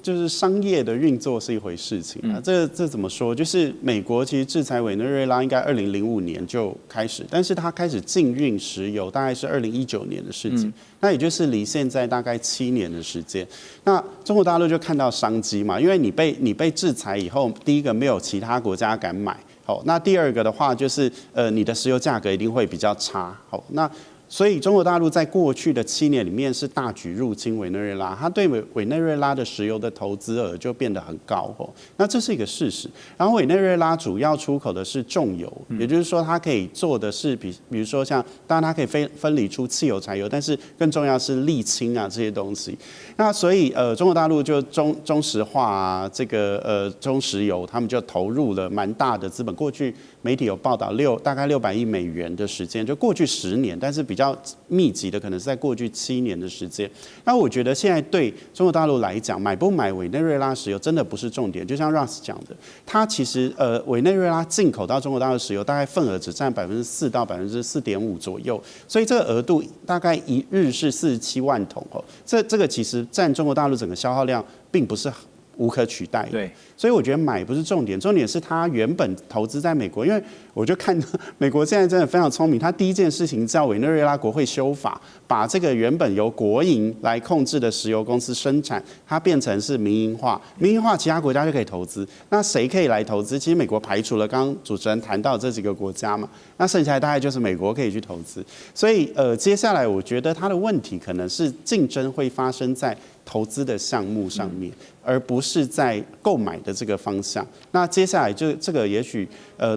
Speaker 2: 就是商业的运作是一回事情啊。这怎么说？就是美国其实制裁委内瑞拉应该2005年就开始，但是它开始禁运石油大概是2019年的事情，那也就是离现在大概7年的时间。那中国大陆就看到商机嘛，因为你被制裁以后，第一个没有其他国家敢买，好，那第二个的话就是你的石油价格一定会比较差，好，那。所以中国大陆在过去的7年里面是大举入侵委内瑞拉，它对委内瑞拉的石油的投资额就变得很高哦。那这是一个事实。然后委内瑞拉主要出口的是重油，也就是说它可以做的是比如说像，当然它可以分离出汽油、柴油，但是更重要是沥青啊这些东西。那所以中国大陆就中石化啊，这个中石油，他们就投入了蛮大的资本。过去媒体有报道大概600亿美元的时间，就过去10年，但是比较密集的可能是在过去7年的时间。那我觉得现在对中国大陆来讲，买不买委内瑞拉石油真的不是重点。就像 Ross 讲的，它其实委内瑞拉进口到中国大陆石油大概份额只占4%到4.5%左右，所以这个额度大概一日是47万桶哦。这个其实占中国大陆整个消耗量并不是无可取代的。
Speaker 1: 对，
Speaker 2: 所以我觉得买不是重点，重点是他原本投资在美国，因为我就看美国现在真的非常聪明，他第一件事情叫委内瑞拉国会修法，把这个原本由国营来控制的石油公司生产，它变成是民营化，民营化其他国家就可以投资。那谁可以来投资？其实美国排除了刚刚主持人谈到这几个国家嘛，那剩下来大概就是美国可以去投资。所以接下来我觉得它的问题可能是竞争会发生在投资的项目上面，而不是在购买的这个方向。那接下来就这个也许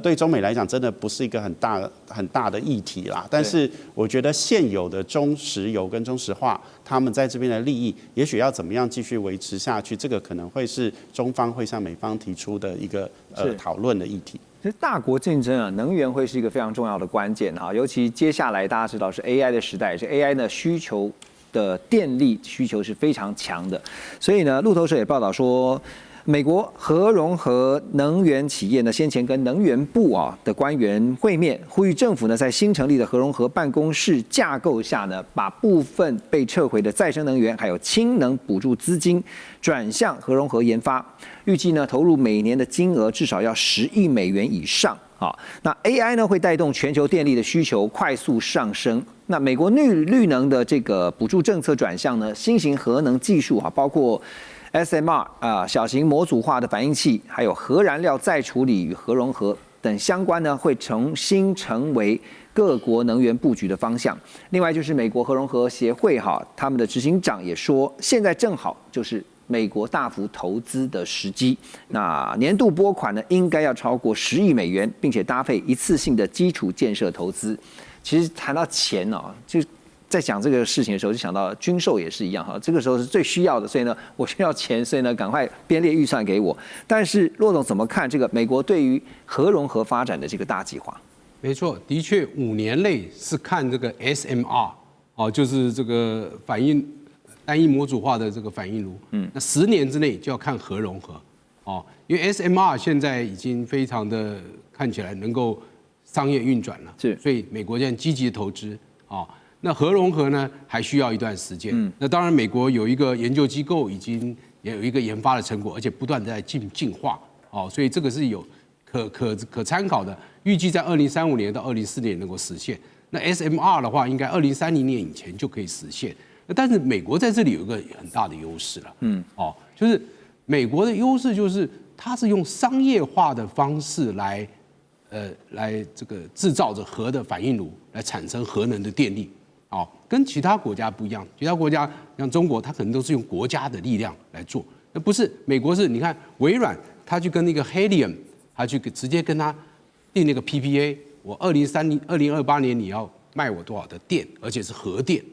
Speaker 2: 对中美来讲真的不是一个很大的议题啦。但是我觉得现有的中石油跟中石化他们在这边的利益，也许要怎么样继续维持下去，这个可能会是中方会向美方提出的一个讨论的议题。
Speaker 1: 其实大国竞争啊，能源会是一个非常重要的关键啊，尤其接下来大家知道是 AI 的时代，是 AI 的需求的电力需求是非常强的，所以呢，路透社也报道说，美国核融合能源企业呢，先前跟能源部的官员会面，呼吁政府呢在新成立的核融合办公室架构下呢，把部分被撤回的再生能源还有氢能补助资金转向核融合研发，预计呢投入每年的金额至少要10亿美元以上。那 AI 呢会带动全球电力的需求快速上升。那美国绿能的这个补助政策转向呢，新型核能技术包括 SMR 小型模组化的反应器，还有核燃料再处理与核融合等相关呢，会重新成为各国能源布局的方向。另外就是美国核融合协会他们的执行长也说，现在正好就是美国大幅投资的时机。那年度拨款呢，应该要超过10亿美元，并且搭配一次性的基础建设投资。其实谈到钱就在讲这个事情的时候，就想到军售也是一样这个时候是最需要的，所以呢，我需要钱，所以呢，赶快编列预算给我。但是骆总怎么看这个美国对于核融合发展的这个大计划？
Speaker 3: 没错，的确5年内是看这个 SMR 就是这个反应单一模组化的这个反应炉。那10年之内就要看核融合因为 SMR 现在已经非常的看起来能够商业运转了，所以美国现在积极投资那核融合呢，还需要一段时间。那当然，美国有一个研究机构已经也有一个研发的成果，而且不断在进化所以这个是有可参考的。预计在2035年到2040年能够实现。那 SMR 的话，应该2030年以前就可以实现。但是美国在这里有一个很大的优势了，就是美国的优势就是它是用商业化的方式来这个制造着核的反应炉，来产生核能的电力。跟其他国家不一样，其他国家像中国，它可能都是用国家的力量来做，那不是美国是，你看微软，它去跟那个 Helium， 它去直接跟他订那个 PPA， 我2028年你要卖我多少的电，而且是核电，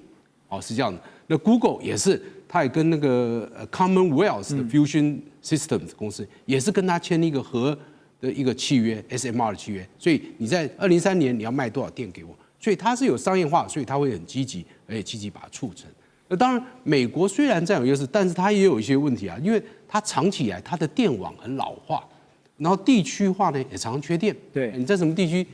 Speaker 3: 是这样的。那 Google 也是，它也跟那个Commonwealth 的 Fusion Systems 公司，也是跟他签一个核的一个契约 ，SMR 的契约，所以你在2030年你要卖多少电给我。所以它是有商业化，所以它会很积极，而且积极把它促成。那当然，美国虽然占有优势，但是它也有一些问题因为它长期以来它的电网很老化，然后地区化呢也常常缺电。
Speaker 1: 对，
Speaker 3: 你在什么地区，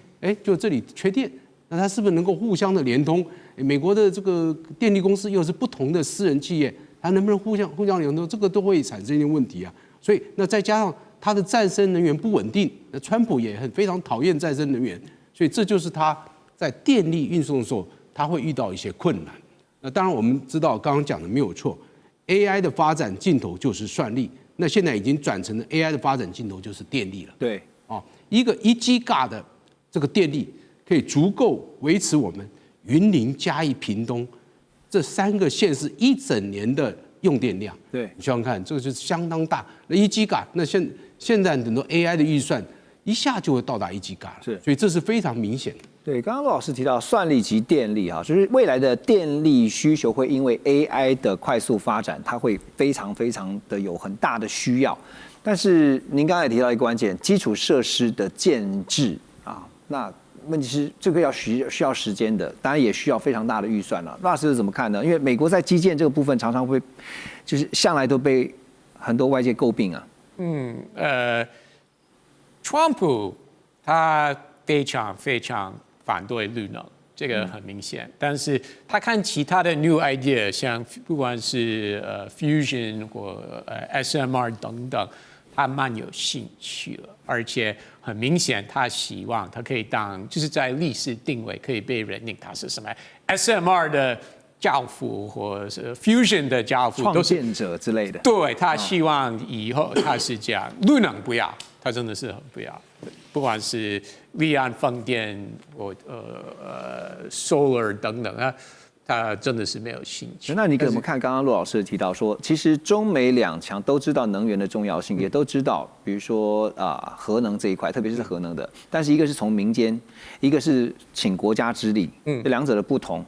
Speaker 3: 就这里缺电，那它是不是能够互相的连通？美国的这个电力公司又是不同的私人企业，它能不能互相连通？这个都会产生一些问题所以那再加上它的再生能源不稳定，那川普也非常讨厌再生能源，所以这就是它在电力运送的时候，它会遇到一些困难。那当然我们知道，刚刚讲的没有错 ，AI 的发展尽头就是算力，那现在已经转成了 AI 的发展尽头就是电力了。
Speaker 1: 对，
Speaker 3: 一个1 Giga 的这个电力可以足够维持我们云林、嘉义、屏东这3个县市一整年的用电量。
Speaker 1: 对，
Speaker 3: 你想想看，这个就是相当大。那1 Giga， 那现在很多 AI 的预算一下就会到达1 Giga 了，所以这是非常明显的。
Speaker 1: 对，刚刚陆老师提到算力及电力就是未来的电力需求会因为 AI 的快速发展，它会非常非常的有很大的需要。但是您刚才也提到一个关键，基础设施的建制那问题是这个需要时间的，当然也需要非常大的预算了。陆老师怎么看呢？因为美国在基建这个部分常常会，就是向来都被很多外界诟病
Speaker 4: 川普他非常非常反对绿能，这个很明显。但是他看其他的 new idea， 像不管是fusion 或SMR 等等，他蛮有兴趣了。而且很明显，他希望他可以当就是在历史定位可以被认定他是什么 SMR 的教父，或是 fusion 的教父，
Speaker 1: 创建者之类的。
Speaker 4: 对，他希望以后他是这样，绿能不要，他真的是很不要。不管是离岸风电或solar 等等他真的是没有兴趣。
Speaker 1: 那你怎么看？刚刚陆老师提到说，其实中美2强都知道能源的重要性，也都知道，比如说核能这一块，特别是核能的，但是一个是从民间，一个是请国家之力，这2者的不同。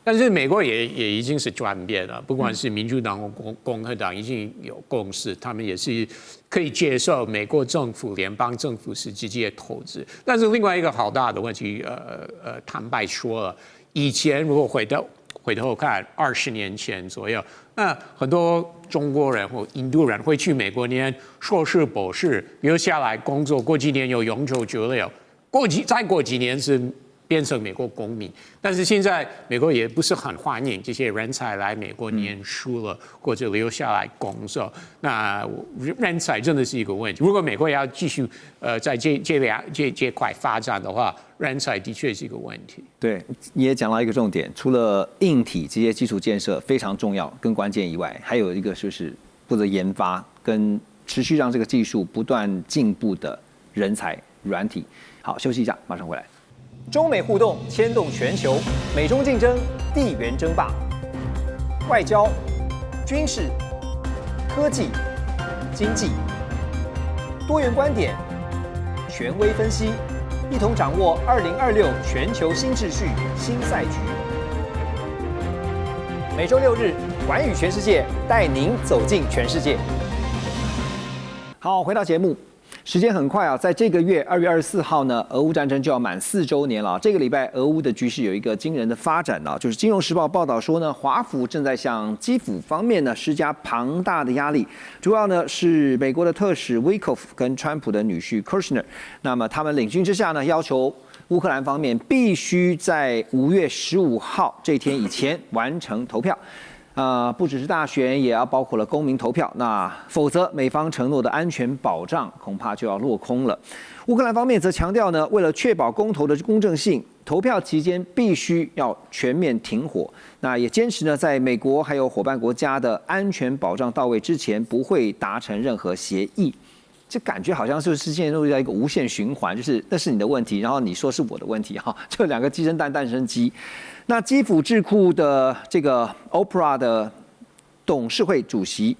Speaker 4: 但是美国也已经是转变了，不管是民主党或共和党已经有共识，他们也是可以接受美国政府、联邦政府是直接投资。但是另外一个好大的问题，坦白说了，以前如果回头看20年前左右，那很多中国人或印度人会去美国念硕士、博士，留下来工作，过几年有永久居留，再过几年是变成美国公民。但是现在美国也不是很欢迎这些人才来美国念书了，或者留下来工作。那人才真的是一个问题。如果美国要继续在这块发展的话，人才的确是一个问题。
Speaker 1: 对，你也讲到一个重点，除了硬体这些基础建设非常重要跟关键以外，还有一个就是负责研发跟持续让这个技术不断进步的人才软体。好，休息一下，马上回来。中美互动牵动全球，美中竞争，地缘争霸，外交、军事、科技、经济，多元观点，权威分析，一同掌握2026全球新秩序、新赛局。每周6日，寰宇全世界带您走进全世界。好，回到节目。时间很快啊，在这个月2月24号呢，俄乌战争就要满4周年了。这个礼拜，俄乌的局势有一个惊人的发展啊，就是《金融时报》报道说呢，华府正在向基辅方面呢施加庞大的压力，主要呢是美国的特使 Witkoff 跟川普的女婿 Kushner， 那么他们领军之下呢，要求乌克兰方面必须在5月15号这天以前完成投票。不只是大选，也要包括了公民投票。那否则，美方承诺的安全保障恐怕就要落空了。乌克兰方面则强调呢，为了确保公投的公正性，投票期间必须要全面停火。那也坚持呢，在美国还有伙伴国家的安全保障到位之前，不会达成任何协议。这感觉好像就是陷入到一个无限循环，就是那是你的问题，然后你说是我的问题哈，就两个鸡生蛋，蛋生鸡。那基辅智库的这个 Opera 的董事会主席，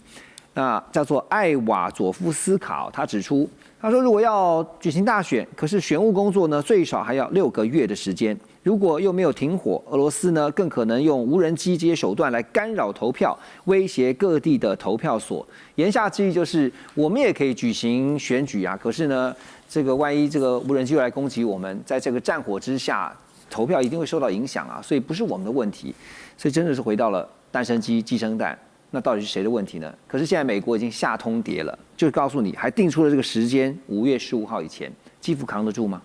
Speaker 1: 那叫做艾瓦佐夫斯卡，他指出，他说如果要举行大选，可是选务工作呢最少还要6个月的时间。如果又没有停火，俄罗斯呢更可能用无人机这些手段来干扰投票，威胁各地的投票所。言下之意就是，我们也可以举行选举啊，可是呢，这个万一这个无人机又来攻击我们，在这个战火之下，投票一定会受到影响啊，所以不是我们的问题。所以真的是回到了蛋生鸡，鸡生蛋，那到底是谁的问题呢？可是现在美国已经下通牒了，就是告诉你，还定出了这个时间，5月15号以前，基辅扛得住吗？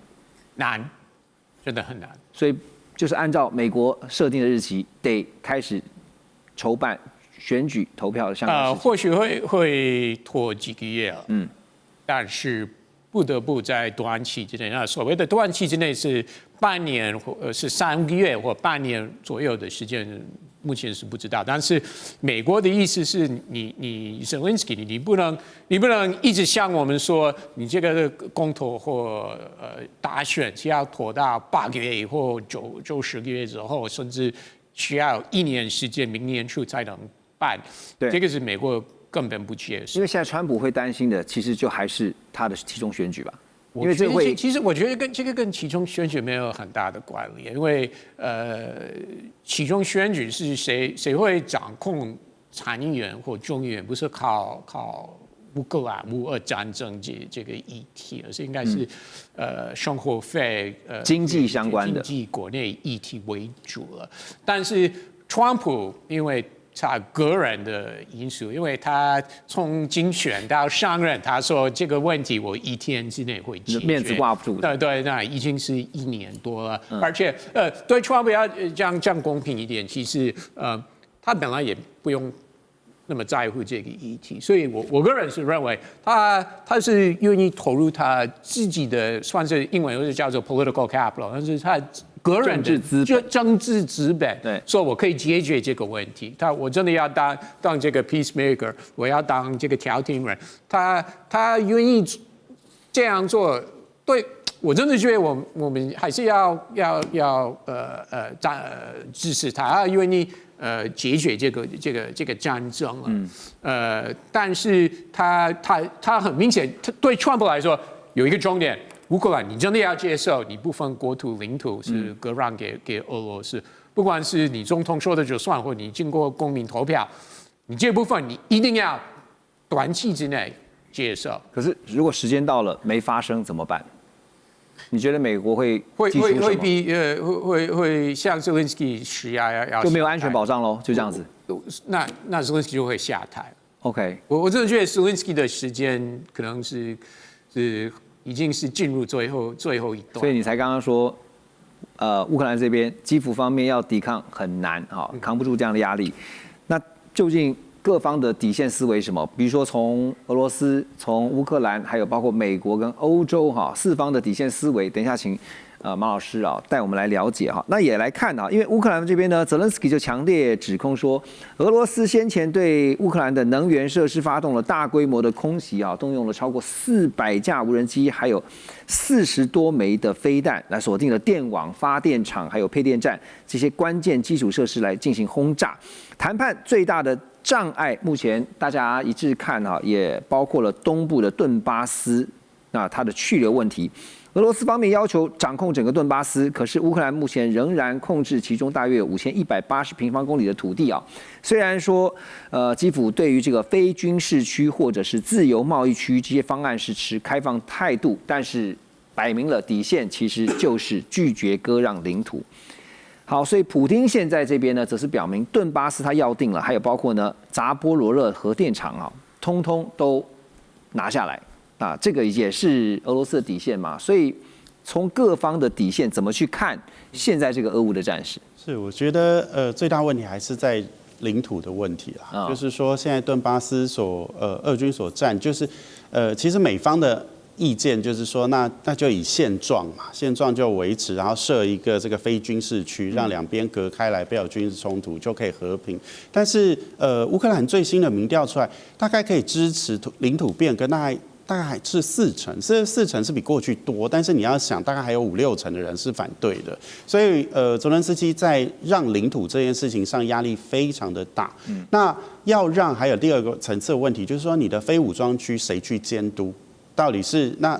Speaker 4: 难，真的很难。
Speaker 1: 所以就是按照美国设定的日期，得开始筹办选举投票的相关事情。
Speaker 4: 或许会拖几个月了，但是不得不在短期之内。那所谓的短期之内是半年或是3个月或半年左右的时间，目前是不知道。但是美国的意思是你 Zelensky 你不能一直向我们说你这个公投或大选是要拖到8个月或9-10个月之后，甚至需要1年时间，明年初才能办。
Speaker 1: 对，
Speaker 4: 这个是美国根本不接受。
Speaker 1: 因为现在川普会担心的，其实就还是他的期中选举吧。因为
Speaker 4: 这
Speaker 1: 个会，
Speaker 4: 其实我觉得这个跟期中选举没有很大的关联，因为期中选举是谁会掌控参议员或众议员，不是靠乌克兰乌俄战争这个议题，而是应该是生活费
Speaker 1: 经济相关的
Speaker 4: 经济国内议题为主了。但是川普因为他个人的因素，因为他从竞选到上任，他说这个问题我1天之内会解决，
Speaker 1: 面子挂不住的。
Speaker 4: 对，那已经是1年多了，而且对川普要这样公平一点，其实他本来也不用那么在乎这个议题，所以我个人是认为他是愿意投入他自己的，算是英文又是叫做 political capital， 但是他个人的政治资本，
Speaker 1: 对，
Speaker 4: 说我可以解决这个问题。我真的要当这个 peacemaker， 我要当这个调停人。他愿意这样做，对我真的觉得我们还是要支持他，他愿意解决这个战争了。但是他很明显，对川普来说有一个重点。乌克兰，你真的要接受你部分国土领土是割让给俄罗斯，不管是你总统说的就算，或你经过公民投票，你这部分你一定要短期之内接受。
Speaker 1: 可是如果时间到了没发生怎么办？你觉得美国会会
Speaker 4: 向 Zelensky 施压，
Speaker 1: 就没有安全保障喽？就这样子？
Speaker 4: 那 Zelensky 就会下台。
Speaker 1: OK，
Speaker 4: 我真的觉得 Zelensky 的时间可能是已经是进入最后一段，
Speaker 1: 所以你才刚刚说，乌克兰这边基辅方面要抵抗很难啊，扛不住这样的压力。那究竟各方的底线思维是什么？比如说从俄罗斯、从乌克兰，还有包括美国跟欧洲哈4方的底线思维。等一下请马老师啊带我们来了解哈。那也来看啊，因为乌克兰这边呢，泽连斯基就强烈指控说，俄罗斯先前对乌克兰的能源设施发动了大规模的空袭啊，动用了超过400架无人机，还有40多枚的飞弹，来锁定了电网、发电厂还有配电站这些关键基础设施来进行轰炸。谈判最大的障碍，目前大家一致看啊，也包括了东部的顿巴斯，那它的去留问题。俄罗斯方面要求掌控整个顿巴斯，可是乌克兰目前仍然控制其中大约5180平方公里的土地啊。虽然说，基辅对于这个非军事区或者是自由贸易区这些方案是持开放态度，但是摆明了底线其实就是拒绝割让领土。好，所以普丁现在这边呢，则是表明顿巴斯他要定了，还有包括呢扎波罗热核电厂啊，通通都拿下来。啊，这个也是俄罗斯的底线嘛，所以从各方的底线怎么去看现在这个俄乌的战事？
Speaker 2: 是，我觉得最大问题还是在领土的问题啦，就是说现在顿巴斯俄军所占，就是其实美方的意见就是说，那就以现状嘛，现状就维持，然后设一个这个非军事区，让两边隔开来，不要有军事冲突，就可以和平。但是乌克兰最新的民调出来，大概可以支持领土变更，大概还是40%，这40%是比过去多，但是你要想，大概还有5-6成的人是反对的，所以泽连斯基在让领土这件事情上压力非常的大。那要让还有第二个层次的问题，就是说你的非武装区谁去监督？到底是那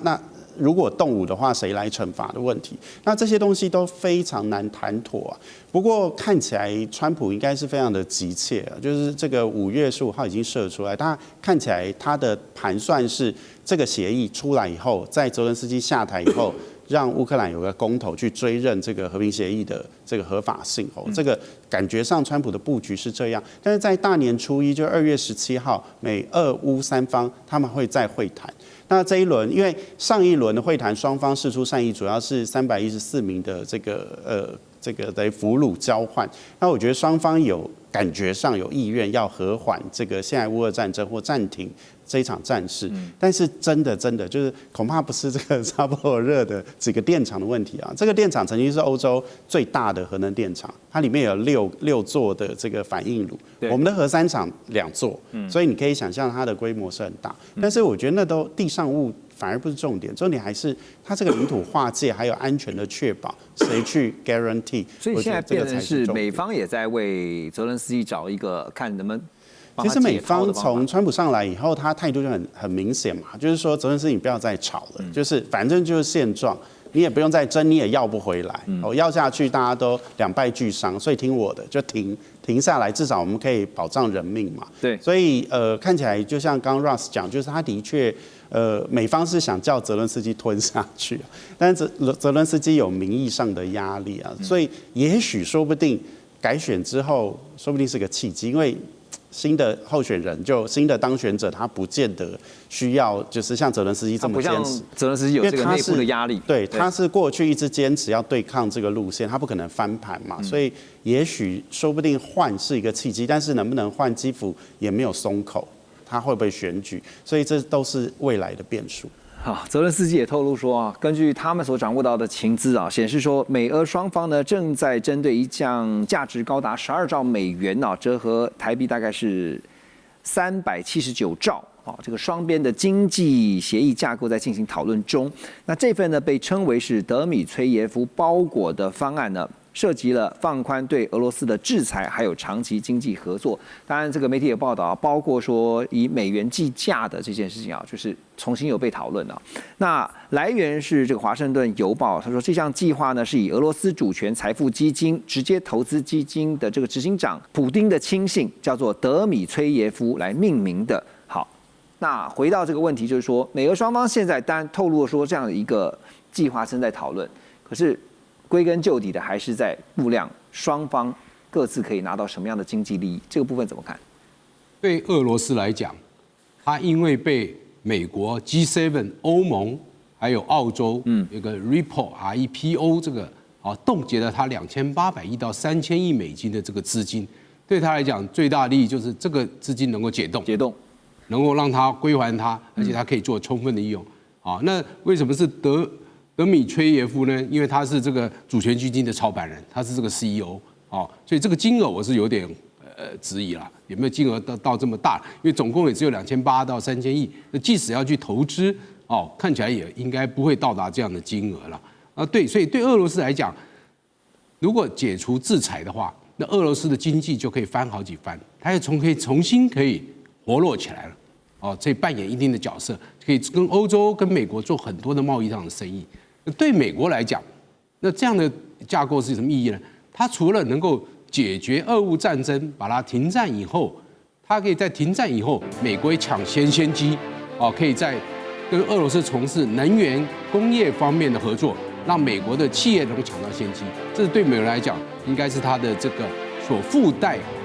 Speaker 2: 如果动武的话，谁来惩罚的问题？那这些东西都非常难谈妥啊。不过看起来川普应该是非常的急切啊，就是这个5月15号已经射出来，他看起来他的盘算是这个协议出来以后，在泽连斯基下台以后，让乌克兰有个公投去追认这个和平协议的这个合法性哦。这个感觉上川普的布局是这样，但是在大年初一，就2月17号，美俄乌三方他们会再会谈。那这一轮，因为上一轮的会谈双方释出善意，主要是314名的这个等于俘虏交换。那我觉得双方有感觉上有意愿要和缓这个现在乌俄战争或暂停这一场战事，但是真的就是恐怕不是这个扎波罗热的几个电厂的问题啊。这个电厂曾经是欧洲最大的核能电厂，它里面有六座的这个反应炉，我们的核3厂2座，所以你可以想象它的规模是很大。但是我觉得那都地上物反而不是重点，重点还是它这个领土划界还有安全的确保，谁去 guarantee？
Speaker 1: 所以现在变成是美方也在为泽连斯基找一个看能不能。
Speaker 2: 其实美方从川普上来以后，他态度就很明显嘛，就是说泽连斯基你不要再吵了，就是反正就是现状，你也不用再争，你也要不回来，要下去大家都两败俱伤，所以听我的就停下来，至少我们可以保障人命嘛。
Speaker 1: 对，
Speaker 2: 所以看起来就像刚刚 Ross 讲，就是他的确美方是想叫泽连斯基吞下去，但是泽连斯基有名义上的压力啊，所以也许说不定改选之后，说不定是个契机，因为新的候选人新的当选者，他不见得需要就是像泽连斯基这么坚持。
Speaker 1: 泽连斯基有这个内部的压力，
Speaker 2: 对，他是过去一直坚持要对抗这个路线，他不可能翻盘嘛，所以也许说不定换是一个契机，但是能不能换基辅也没有松口，他会不会选举，所以这都是未来的变数。
Speaker 1: 好，泽连斯基也透露说啊，根据他们所掌握到的情资啊，显示说美俄双方呢正在针对一项价值高达12兆美元啊，折合台币大概是379兆啊，这个双边的经济协议架构在进行讨论中。那这份呢被称为是德米崔耶夫包裹的方案呢，涉及了放宽对俄罗斯的制裁，还有长期经济合作。当然，这个媒体也报道，包括说以美元计价的这件事情啊，就是重新有被讨论啊。那来源是这个《华盛顿邮报》，他说这项计划呢是以俄罗斯主权财富基金直接投资基金的这个执行长普丁的亲信，叫做德米崔耶夫来命名的。好，那回到这个问题，就是说美俄双方现在当然透露说这样的一个计划正在讨论，可是归根究底的还是在估量双方各自可以拿到什么样的经济利益，这个部分怎么看？
Speaker 3: 对俄罗斯来讲，它因为被美国 G7、欧盟还有澳洲，有个 REPO 这个冻结了它2800亿到3000亿美金的这个资金，对他来讲最大利益就是这个资金能够解冻，能够让它归还它，而且它可以做充分的利用。那为什么是德米崔耶夫呢，因为他是这个主权基金的操盘人，他是这个 CEO，所以这个金额我是有点质疑了，有没有金额到这么大？因为总共也只有2800到3000亿，那即使要去投资，看起来也应该不会到达这样的金额了。对，所以对俄罗斯来讲，如果解除制裁的话，那俄罗斯的经济就可以翻好几番，它也可以重新活络起来了。这扮演一定的角色，可以跟欧洲、跟美国做很多的贸易上的生意。对美国来讲，那这样的架构是什么意义呢？它除了能够解决俄乌战争，把它停战以后，它可以在停战以后，美国抢先机，可以在跟俄罗斯从事能源、工业方面的合作，让美国的企业能够抢到先机。这是对美国来讲，应该是它的这个所附带